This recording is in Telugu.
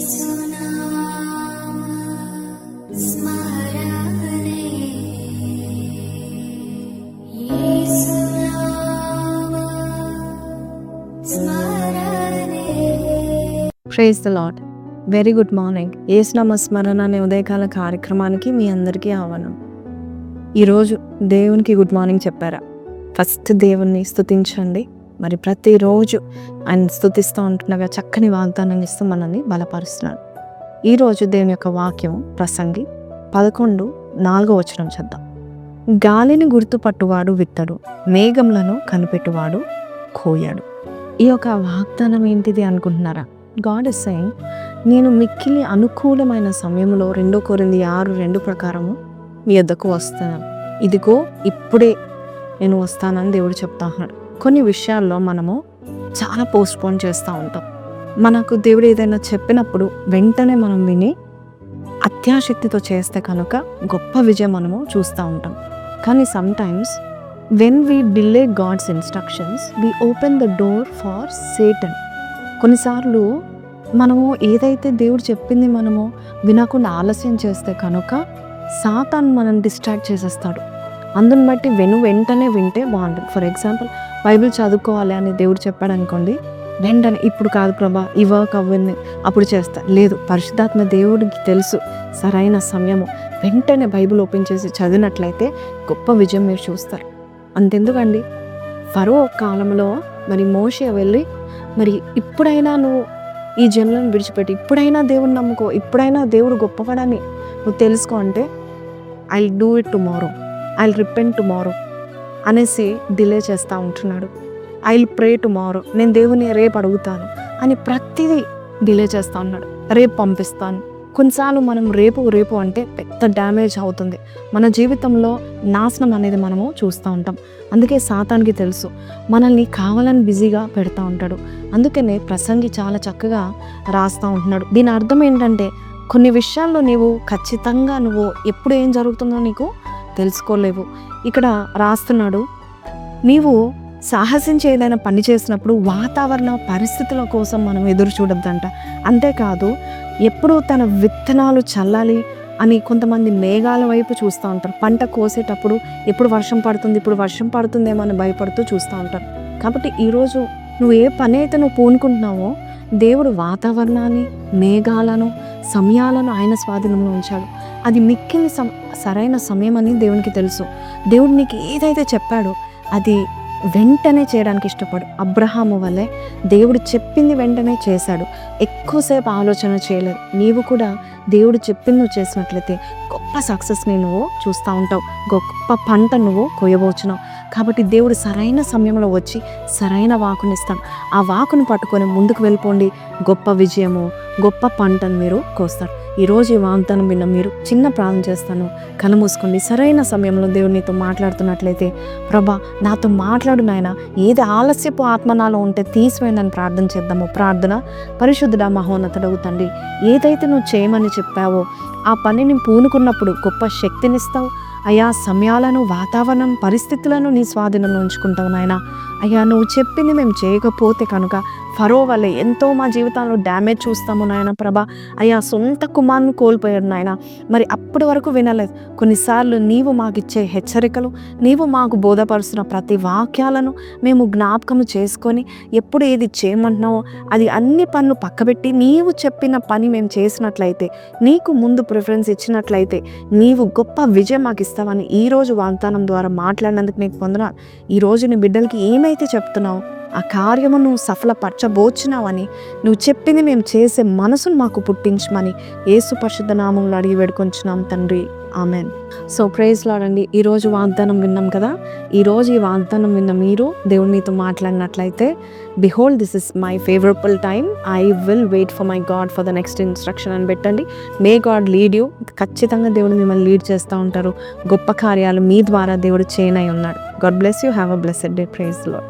Praise the lord. Very good morning. యేసునామ స్మరణ అనే ఉదయకాల కార్యక్రమానికి మీ అందరికీ ఆహ్వానం. ఈరోజు దేవునికి గుడ్ మార్నింగ్ చెప్పారా? ఫస్ట్ దేవుణ్ణి స్తుతించండి. మరి ప్రతిరోజు ఆయన స్తుతిస్తూ ఉంటుండగా చక్కని వాగ్దానం ఇస్తూ మనల్ని బలపరుస్తున్నాడు. ఈరోజు దేవుని యొక్క వాక్యం ప్రసంగి 11:4 చేద్దాం. గాలిని గుర్తుపట్టువాడు విత్తడు, మేఘములను కనిపెట్టువాడు కోయాడు. ఈ యొక్క వాగ్దానం ఏంటిది అనుకుంటున్నారా? గాడ్ ఇస్ సెయింగ్, నేను మిక్కిలి అనుకూలమైన సమయంలో 2 కొరింథీ 6:2 ప్రకారము మీ వద్దకు వస్తాను. ఇదిగో ఇప్పుడే నేను వస్తానని దేవుడు చెప్తా ఉన్నాడు. కొన్ని విషయాల్లో మనము చాలా పోస్ట్పోన్ చేస్తూ ఉంటాం. మనకు దేవుడు ఏదైనా చెప్పినప్పుడు వెంటనే మనం విని అత్యాశక్తితో చేస్తే కనుక గొప్ప విజయం మనము చూస్తూ ఉంటాం. కానీ sometimes when we delay God's instructions we open the door for Satan. కొన్నిసార్లు మనము ఏదైతే దేవుడు చెప్పింది మనము వినకుండా ఆలస్యం చేస్తే కనుక సాతాను మనం డిస్ట్రాక్ట్ చేసేస్తాడు. అందుని బట్టి వెంటనే వింటే బాగుంటుంది. ఫర్ ఎగ్జాంపుల్, బైబిల్ చదువుకోవాలి అని దేవుడు చెప్పాడు అనుకోండి, వెంటనే ఇప్పుడు కాదు ప్రభా, ఈ వర్క్ అవ్వండి అప్పుడు చేస్తా. లేదు, పరిశుద్ధాత్మ దేవుడికి తెలుసు సరైన సమయము. వెంటనే బైబిల్ ఓపెన్ చేసి చదివినట్లయితే గొప్ప విజయం మీరు చూస్తారు. అంతెందుకండి, ఫరో కాలంలో మరి మోషే వెళ్ళి, మరి ఇప్పుడైనా నువ్వు ఈ జనులను విడిచిపెట్టి ఇప్పుడైనా దేవుని నమ్ముకో, ఇప్పుడైనా దేవుడు గొప్పవాడని నువ్వు తెలుసుకో అంటే, I do it tomorrow, I repent tomorrow అనేసి డిలే చేస్తూ ఉంటున్నాడు. ఐ ప్రే టుమారో, నేను దేవుని రేపు అడుగుతాను అని ప్రతిదీ డిలే చేస్తూ ఉన్నాడు. రేపు పంపిస్తాను. కొన్నిసార్లు మనం రేపు అంటే పెద్ద డ్యామేజ్ అవుతుంది. మన జీవితంలో నాశనం అనేది మనము చూస్తూ ఉంటాం. అందుకే సాతానికి తెలుసు మనల్ని కావాలని బిజీగా పెడతా ఉంటాడు. అందుకనే ప్రసంగి చాలా చక్కగా రాస్తూ ఉంటున్నాడు. దీని అర్థం ఏంటంటే, కొన్ని విషయాల్లో నీవు ఖచ్చితంగా నువ్వు ఎప్పుడు ఏం జరుగుతుందో నీకు తెలుసుకోలేవు. ఇక్కడ రాస్తున్నాడు, నీవు సాహసించి ఏదైనా పని చేసినప్పుడు వాతావరణ పరిస్థితుల కోసం మనం ఎదురు చూడొద్దంట. అంతేకాదు, ఎప్పుడు తన విత్తనాలు చల్లాలి అని కొంతమంది మేఘాల వైపు చూస్తూ ఉంటారు. పంట కోసేటప్పుడు ఎప్పుడు వర్షం పడుతుందేమో అని భయపడుతూ చూస్తూ ఉంటారు. కాబట్టి ఈరోజు నువ్వు ఏ పని అయితే నువ్వు పూనుకుంటున్నావో, దేవుడు వాతావరణాన్ని, మేఘాలను, సమయాలను ఆయన స్వాధీనంలో ఉంచాడు. అది మిక్కిలి సరైన సమయం అని దేవునికి తెలుసు. దేవుడు నీకు ఏదైతే చెప్పాడో అది వెంటనే చేయడానికి ఇష్టపడు. అబ్రహాము వల్లే దేవుడు చెప్పింది వెంటనే చేశాడు. ఎక్కువసేపు ఆలోచన చేయలేదు. నీవు కూడా దేవుడు చెప్పింది నువ్వు చేసినట్లయితే గొప్ప సక్సెస్ని నువ్వు చూస్తూ ఉంటావు. గొప్ప పంట నువ్వు కొయ్యబోచున్నావు. కాబట్టి దేవుడు సరైన సమయంలో వచ్చి సరైన వాకునిస్తాడు. ఆ వాకును పట్టుకొని ముందుకు వెళ్ళిపోండి. గొప్ప విజయము, గొప్ప పంటను మీరు కోస్తారు. ఈరోజు ఈ వాగ్దానం విన్న మీరు చిన్న ప్రార్థన చేస్తాను. కళ్ళు మూసుకోండి. సరైన సమయంలో దేవుడు నీతో మాట్లాడుతున్నట్లయితే, ప్రభా నాతో మాట్లాడు నాయన, ఏది ఆలస్యపు ఆత్మ నాలో ఉంటే తీసివేయనని ప్రార్థన చేద్దాము. ప్రార్థన. పరిశుద్ధుడా మహోన్నతుడగు తండ్రి, ఏదైతే నువ్వు చేయమని చెప్పావో ఆ పనిని పూనుకున్నప్పుడు గొప్ప శక్తినిస్తావు అయ్యా. సమయాలను, వాతావరణం, పరిస్థితులను నీ స్వాధీనంలో ఉంచుకుంటావు నాయన. అయ్యా, నువ్వు చెప్పింది మేము చేయకపోతే కనుక ఫరో వల్లే ఎంతో మా జీవితంలో డ్యామేజ్ చూస్తాము నాయన. ప్రభా అయ్యా, సొంత కుమారుని కోల్పోయాడు నాయన. మరి అప్పటి వరకు వినలేదు. కొన్నిసార్లు నీవు మాకు ఇచ్చే హెచ్చరికలు, నీవు మాకు బోధపరుస్తున్న ప్రతి వాక్యాలను మేము జ్ఞాపకం చేసుకొని ఎప్పుడు ఏది చేయమంటున్నావో అది అన్ని పనులు పక్కబెట్టి నీవు చెప్పిన పని మేము చేసినట్లయితే, నీకు ముందు ప్రిఫరెన్స్ ఇచ్చినట్లయితే నీవు గొప్ప విజయం మాకు ఇస్తావని ఈరోజు వాగ్దానం ద్వారా మాట్లాడినందుకు నీకు వందనాలు. ఈరోజు నీ బిడ్డలకి ఏమైతే చెప్తున్నావు ఆ కార్యము నువ్వు సఫలపరచబోచున్నావని, నువ్వు చెప్పింది మేము చేసే మనసును మాకు పుట్టించమని యేసు పరిశుద్ధ నామములో అడిగి వేడుకొంచున్నాం తండ్రి. ఆమెన్. సో ప్రైజ్ లార్డ్ అండి. ఈరోజు వాగ్దానం విన్నాం కదా. ఈరోజు ఈ వాగ్దానం విన్న మీరు దేవుడు మీతో మాట్లాడినట్లయితే, behold this is my favourable time, I will wait for my God for the next instruction అని పెట్టండి. May God lead you. ఖచ్చితంగా దేవుడు మిమ్మల్ని లీడ్ చేస్తూ ఉంటారు. గొప్ప కార్యాలు మీ ద్వారా దేవుడు చేయనై ఉన్నాడు. God bless you. Have a blessed day. Praise lord.